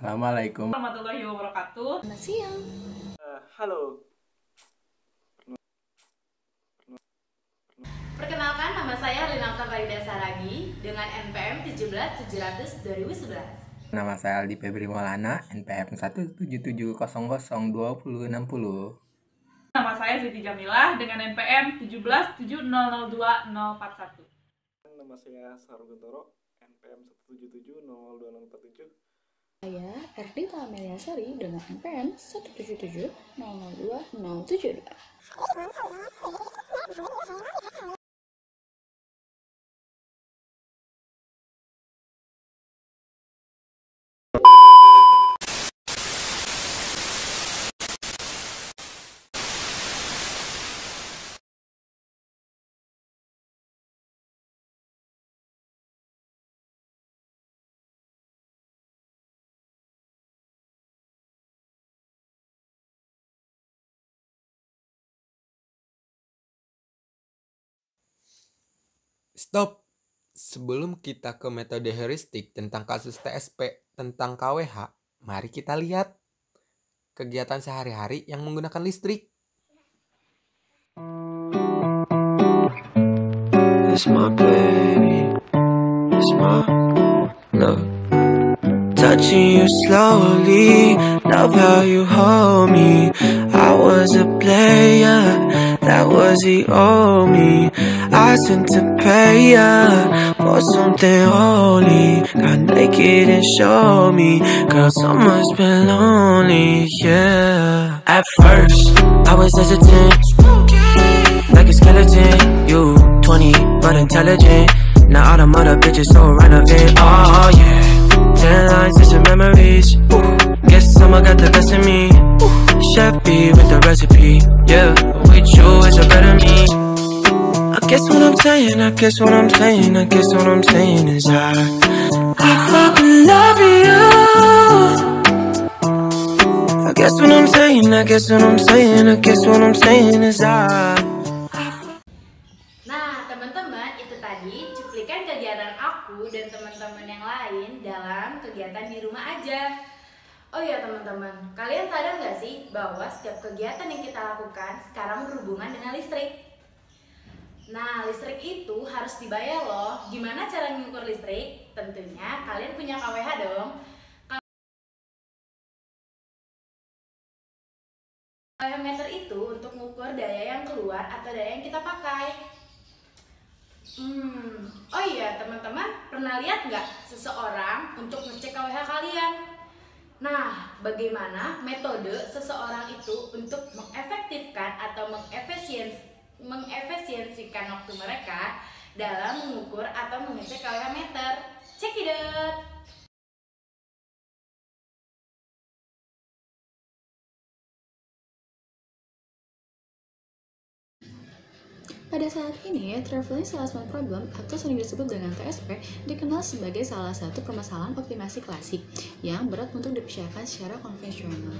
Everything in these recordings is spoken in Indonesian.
Assalamualaikum. Warahmatullahi wabarakatuh. Selamat siang. Halo. Perkenalkan, nama saya Linalta Farida Saragi dengan NPM 17700-2011. Nama saya Aldi Febri Maulana, NPM 177002060. Nama saya Siti Jamilah dengan NPM 17700200241. Nama saya Sarung Guntoro, NPM 177002047. Saya Erdita Amelia Sari dengan NPM 177002072. Stop! Sebelum kita ke metode heuristik tentang kasus TSP tentang KWH, mari kita lihat kegiatan sehari-hari yang menggunakan listrik. It's my baby, it's my love. Touching you slowly, love how you hold me. I was a player, that was the old me. I sent to pay ya for something holy. Got naked and showed me, girl, summer's been lonely, yeah. At first, I was hesitant, like a skeleton. You 20, but intelligent. Now all them other bitches so relevant, oh yeah. 10 lines to some memories. Guess someone got the best of me. Chef B with the recipe. Yeah, with you it's a better me. I guess what I'm saying is I fucking love you. I guess what I'm saying is I. Nah, teman-teman, itu tadi cuplikan kegiatan aku dan teman-teman yang lain dalam kegiatan di rumah aja. Oh iya teman-teman, kalian sadar nggak sih bahwa setiap kegiatan yang kita lakukan sekarang berhubungan dengan listrik? Nah, listrik itu harus dibayar loh. Gimana cara mengukur listrik? Tentunya kalian punya KWH dong. KWH meter itu untuk mengukur daya yang keluar atau daya yang kita pakai. Oh iya teman-teman, pernah lihat nggak seseorang untuk ngecek KWH kalian? Nah, bagaimana metode seseorang itu untuk mengefektifkan atau mengefisiensikan waktu mereka dalam mengukur atau mengecek KWH meter? Check it out! Pada saat ini, Traveling Salesman Problem atau sering disebut dengan TSP dikenal sebagai salah satu permasalahan optimasi klasik yang berat untuk dipersiapkan secara konvensional.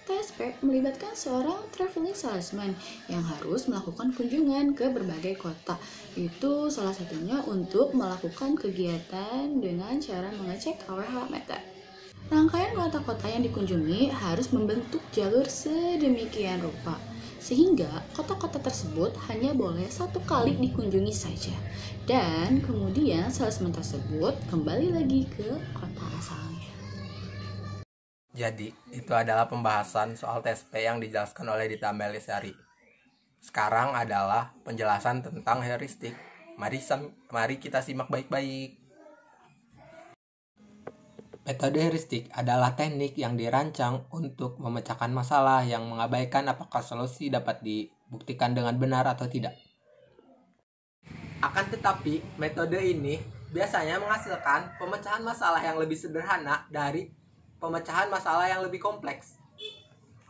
TSP melibatkan seorang traveling salesman yang harus melakukan kunjungan ke berbagai kota. Itu salah satunya untuk melakukan kegiatan dengan cara mengecek KWH meter. Rangkaian kota-kota yang dikunjungi harus membentuk jalur sedemikian rupa sehingga kota-kota tersebut hanya boleh satu kali dikunjungi saja, dan kemudian salesman tersebut kembali lagi ke kota asalnya. Jadi, itu adalah pembahasan soal TSP yang dijelaskan oleh Dita Melisari. Sekarang adalah penjelasan tentang heuristik. Mari kita simak baik-baik. Metode heuristik adalah teknik yang dirancang untuk memecahkan masalah yang mengabaikan apakah solusi dapat dibuktikan dengan benar atau tidak. Akan tetapi, metode ini biasanya menghasilkan pemecahan masalah yang lebih sederhana dari pemecahan masalah yang lebih kompleks.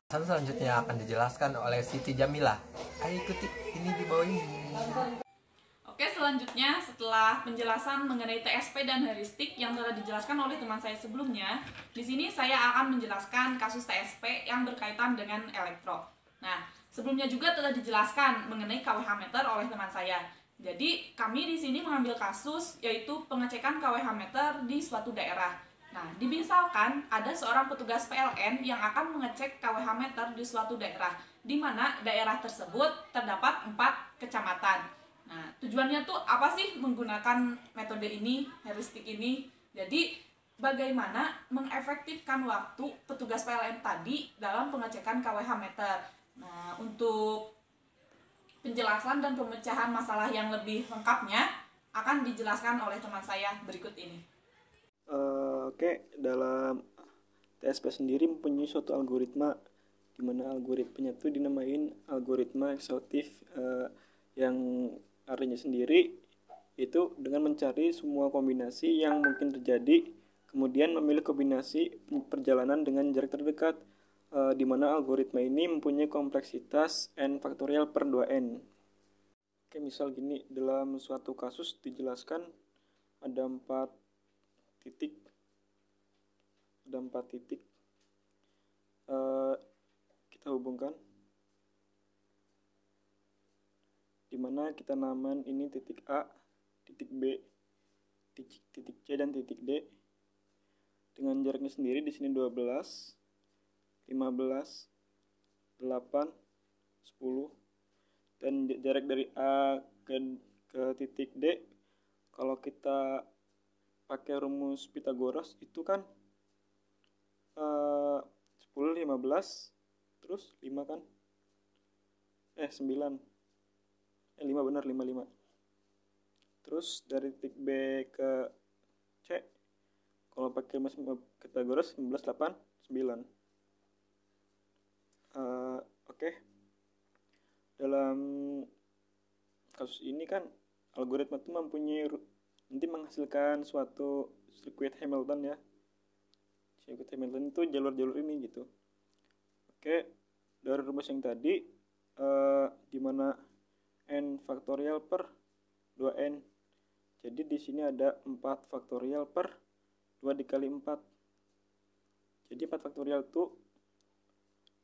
Selanjutnya akan dijelaskan oleh Siti Jamilah. Ayo ikuti ini di bawah ini. Oke, selanjutnya setelah penjelasan mengenai TSP dan heuristik yang telah dijelaskan oleh teman saya sebelumnya, di sini saya akan menjelaskan kasus TSP yang berkaitan dengan elektro. Nah, sebelumnya juga telah dijelaskan mengenai KWH meter oleh teman saya. Jadi, kami di sini mengambil kasus yaitu pengecekan KWH meter di suatu daerah. Nah, dimisalkan ada seorang petugas PLN yang akan mengecek KWH meter di suatu daerah, di mana daerah tersebut terdapat 4 kecamatan. Nah, tujuannya tuh apa sih menggunakan metode ini, heuristik ini? Jadi, bagaimana mengefektifkan waktu petugas PLN tadi dalam pengecekan KWH meter. Nah, untuk penjelasan dan pemecahan masalah yang lebih lengkapnya akan dijelaskan oleh teman saya berikut ini. Oke, dalam TSP sendiri mempunyai suatu algoritma di mana algoritmanya itu dinamain algoritma eksekutif, yang artinya sendiri itu dengan mencari semua kombinasi yang mungkin terjadi, kemudian memilih kombinasi perjalanan dengan jarak terdekat, di mana algoritma ini mempunyai kompleksitas n faktorial per 2n. Oke, misal gini, dalam suatu kasus dijelaskan ada 4 titik, kita hubungkan, dimana kita namain ini titik A, titik B, titik C, dan titik D dengan jaraknya sendiri di sini 12, 15, 8, 10, dan jarak dari A ke titik D kalau kita pakai rumus Pythagoras itu kan 10, 15, terus 5 kan? 9. 5 benar, 5. Terus dari titik B ke C, kalau pakai rumus Pythagoras 15, 8, 9. Oke. Dalam kasus ini kan algoritma itu mempunyai nanti menghasilkan suatu sirkuit Hamilton ya. Sirkuit Hamilton itu jalur-jalur ini gitu. Oke, dari rumus yang tadi di mana n faktorial per 2n. Jadi di sini ada 4 faktorial per 2 dikali 4. Jadi 4 faktorial itu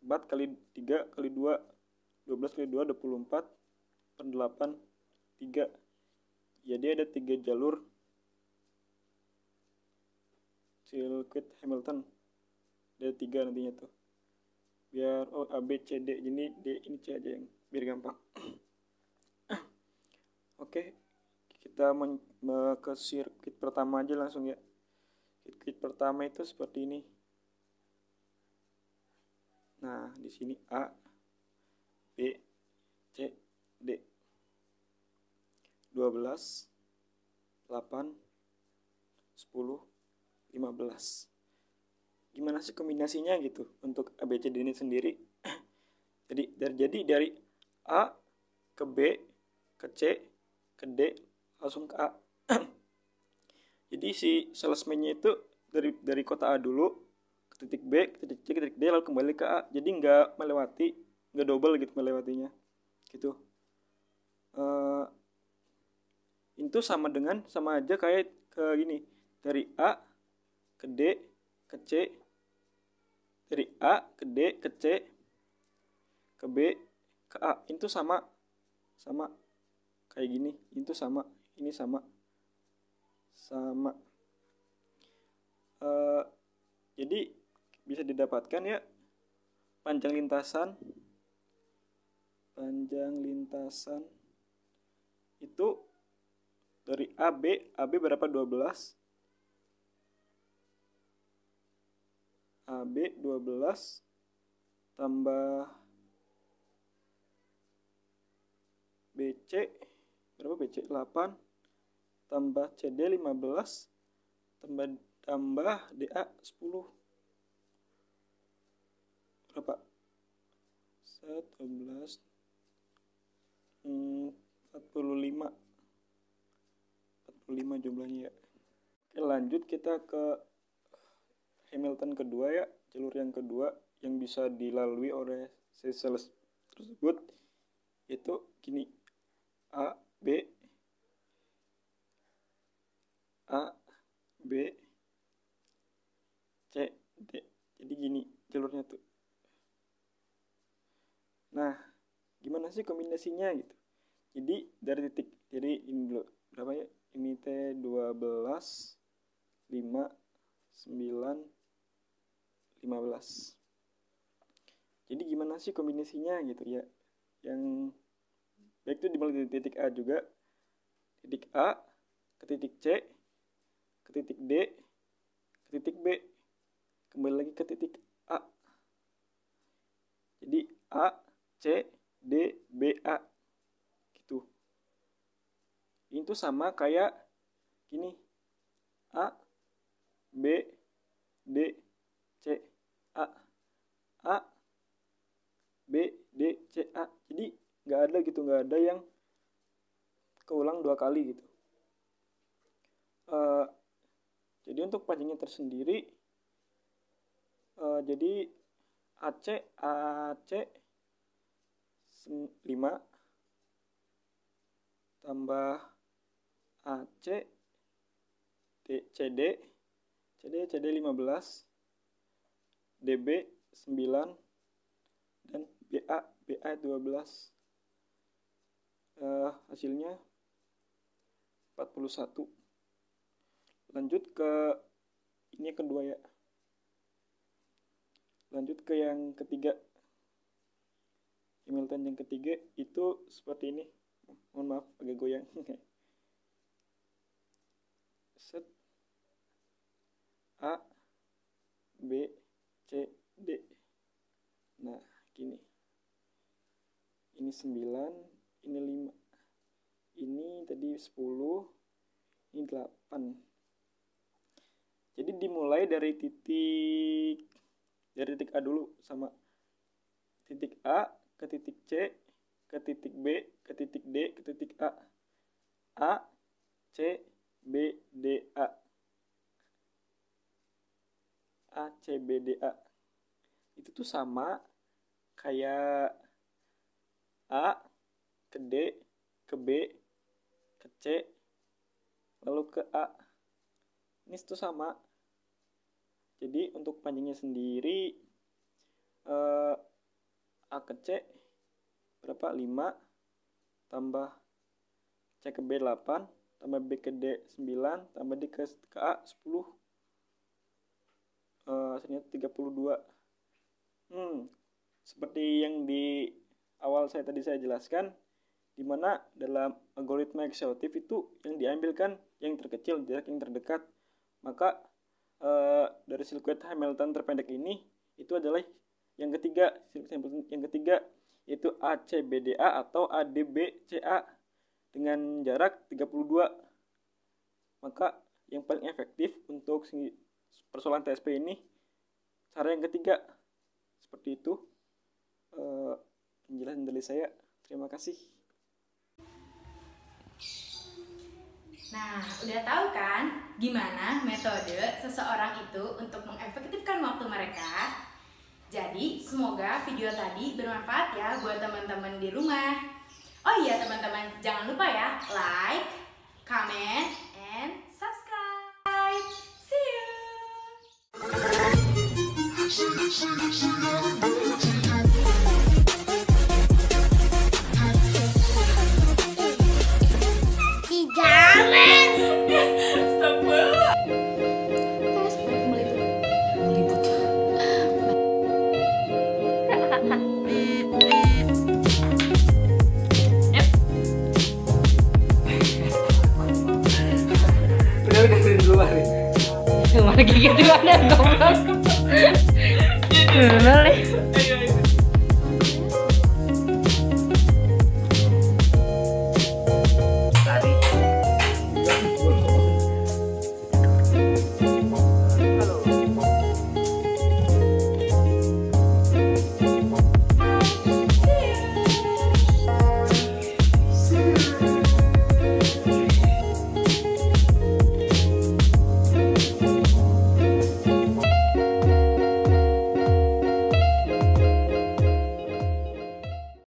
4 kali 3 kali 2, 12 kali 2, 24 per 8, 3. Jadi ada 3 jalur sirkuit Hamilton. Ada 3 nantinya tuh. Biar A, B, C, D. Jadi D ini C aja yang biar gampang. Oke, kita ke sirkuit pertama aja langsung ya. Sirkuit pertama itu seperti ini. Nah, di sini A, B, C, D. 12, 8, 10, 15. Gimana sih kombinasinya gitu untuk ABCD ini sendiri? Jadi dari A ke B ke C ke D langsung ke A. Jadi si salesman-nya itu dari kota A dulu ke titik B, ke titik C, ke titik D, lalu kembali ke A. Jadi nggak double gitu melewatinya. Gitu. Itu sama aja kayak ke gini, dari A ke D ke C, dari A ke D ke C ke B ke A, itu sama kayak gini, itu sama, ini sama. Jadi bisa didapatkan ya panjang lintasan itu dari AB berapa? 12. AB 12 tambah BC berapa? BC 8 tambah CD 15 tambah DA 10 berapa? 11 45 jumlahnya ya. Oke, lanjut kita ke Hamilton kedua ya, jalur yang kedua yang bisa dilalui oleh sales tersebut, yaitu gini, A, B, C, D. Jadi gini jalurnya tuh. Nah, gimana sih kombinasinya gitu? Jadi ini dulu berapa ya? Ini T 12, 5, 9, 15. Jadi gimana sih kombinasinya gitu ya? Yang baik itu dimulai dari titik A juga, titik A ke titik C, ke titik D, ke titik B, kembali lagi ke titik A. Jadi A, C, D, B, A gitu. Ini tuh sama kayak gini, A, B, D, C, A, A, B, D, C, A. Jadi nggak ada yang keulang 2 kali gitu. Jadi untuk panjangnya tersendiri, jadi AC 5 tambah AC CD 15, DB 9, dan BA 12. Hasilnya 41. Lanjut ke ini yang kedua ya. Lanjut ke yang ketiga. Hamilton yang ketiga itu seperti ini. Mohon maaf agak goyang. Set A, B, C, D. Nah, gini. Ini 9, ini 5. Ini tadi 10, ini 8. Jadi dimulai dari titik A dulu, sama titik A ke titik C, ke titik B, ke titik D, ke titik A. A, C, B, D, A. A, C, B, D, A. Itu tuh sama kayak A ke D, ke B, ke C, lalu ke A. Ini tuh sama. Jadi untuk panjangnya sendiri A ke C berapa? 5 tambah C ke B 8 tambah B ke D 9 tambah D ke A 10. Hasilnya 32. Seperti yang di awal saya jelaskan, di mana dalam algoritma eksekutif itu yang diambilkan yang terkecil, jarak yang terdekat. Maka dari sirkuit Hamilton terpendek ini itu adalah yang ketiga, yaitu ACBDA atau ADBCA dengan jarak 32. Maka yang paling efektif untuk persoalan TSP ini cara yang ketiga. Seperti itu penjelasan dari saya. Terima kasih. Nah, udah tahu kan gimana metode seseorang itu untuk mengefektifkan waktu mereka? Jadi, semoga video tadi bermanfaat ya buat teman-teman di rumah. Oh iya teman-teman, jangan lupa ya like, comment, and subscribe. See you! Cuma gigi duluan ya goblok. Dulu